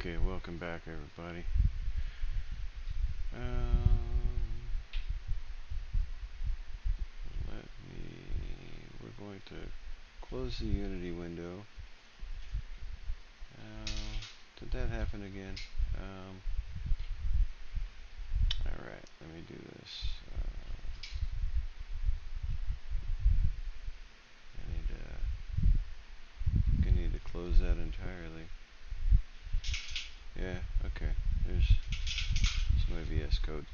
Okay, welcome back everybody. We're going to close the Unity window. Did that happen again? Alright, let me do this. I need to close that entirely. Yeah, okay. There's my VS Code.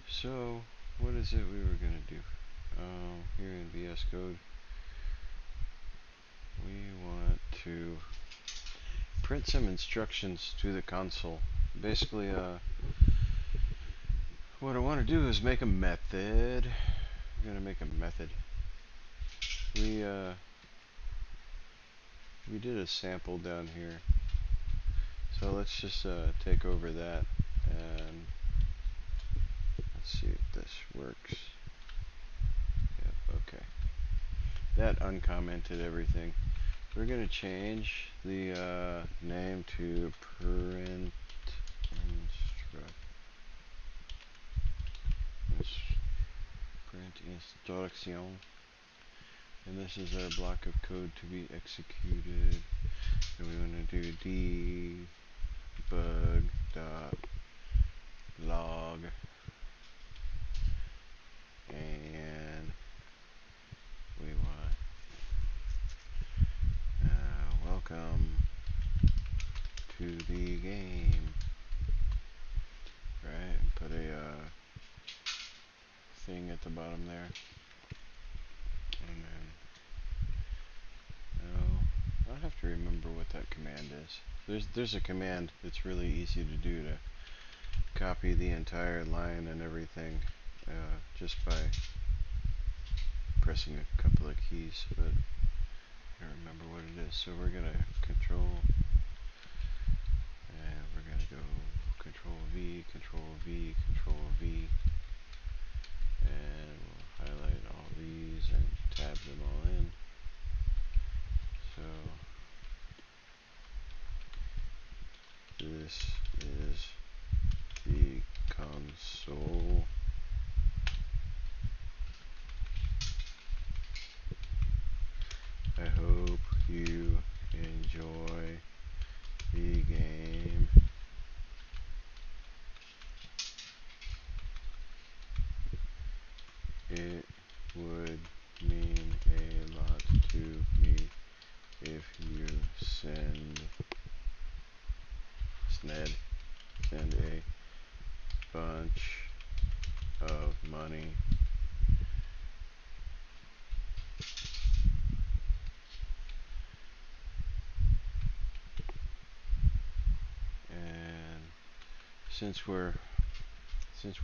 So what is it we were gonna do? Here in VS Code, we want to print some instructions to the console. Basically, what I want to do is make a method. I'm gonna make a method. We did a sample down here, so let's just take over that and let's see if this works. Yep, okay. That uncommented everything. We're gonna change the name to print instruction, and this is our block of code to be executed. And we want to do debug.log, and we want welcome to the game, right? And put a thing at the bottom there, and then I'll have to remember what that command is. There's a command that's really easy to do to copy the entire line and everything just by pressing a couple of keys, but I don't remember what it is. So we're gonna control, and we're gonna go control V, control V, control V, and we'll highlight all these and tab them all in. So this is the console. I hope you enjoy the game. It would mean a lot to me if you send a bunch of money. And since we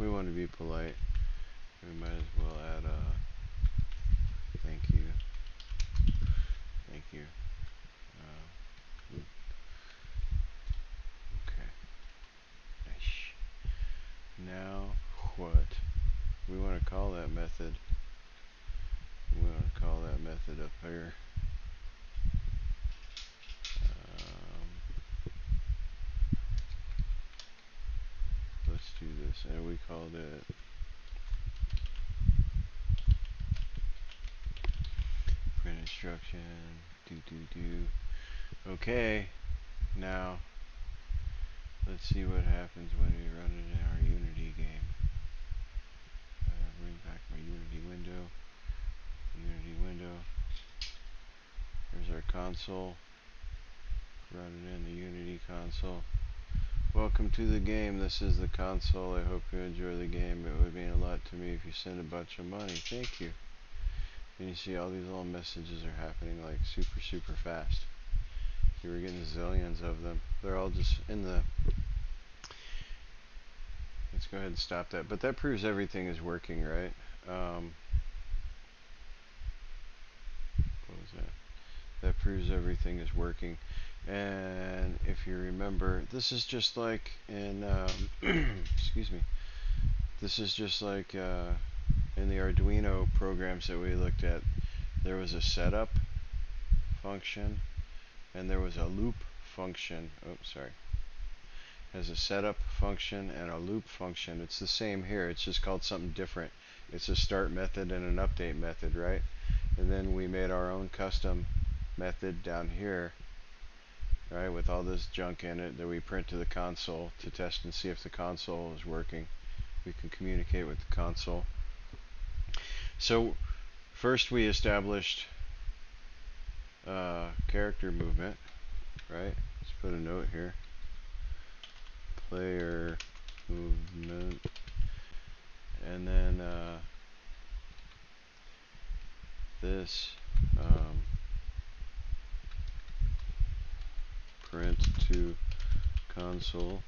want to be polite, we might as well add a thank you. Thank you. Okay. Nice. Now what? We want to call that method. We want to call that method up here. Let's do this, and we called it print instruction. Okay. Now let's see what happens when we run it in our Unity game. Bring back my Unity window. There's our console. Run it in the Unity console. Welcome to the game. This is the console. I hope you enjoy the game. It would mean a lot to me if you send a bunch of money. Thank you. And you see all these little messages are happening like super fast. You were getting zillions of them. They're all just in the... Let's go ahead and stop that. But that proves everything is working, right? What was that? That proves everything is working. And if you remember, this is just like in excuse me, this is just like in the Arduino programs that we looked at. There was a setup function, and there was a loop function. Oops, sorry. Has a setup function and a loop function. It's the same here. It's just called something different. It's a start method and an update method, right? And then we made our own custom method down here, right, with all this junk in it that we print to the console to test and see if the console is working. We can communicate with the console. So first we established character movement, right? Let's put a note here. Player movement. And then this print to console.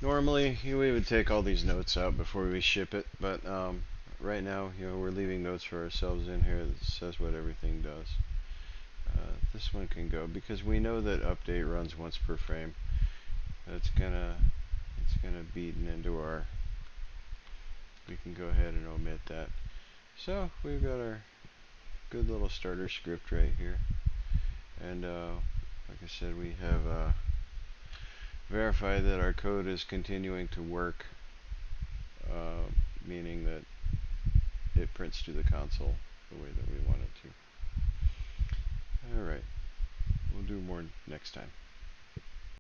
Normally we would take all these notes out before we ship it, but right now, we're leaving notes for ourselves in here that says what everything does. This one can go because we know that update runs once per frame. It's gonna beaten into our. We can go ahead and omit that. So we've got our good little starter script right here, and like I said, we have verified that our code is continuing to work, meaning that it prints to the console the way that we want it to. Alright, we'll do more next time.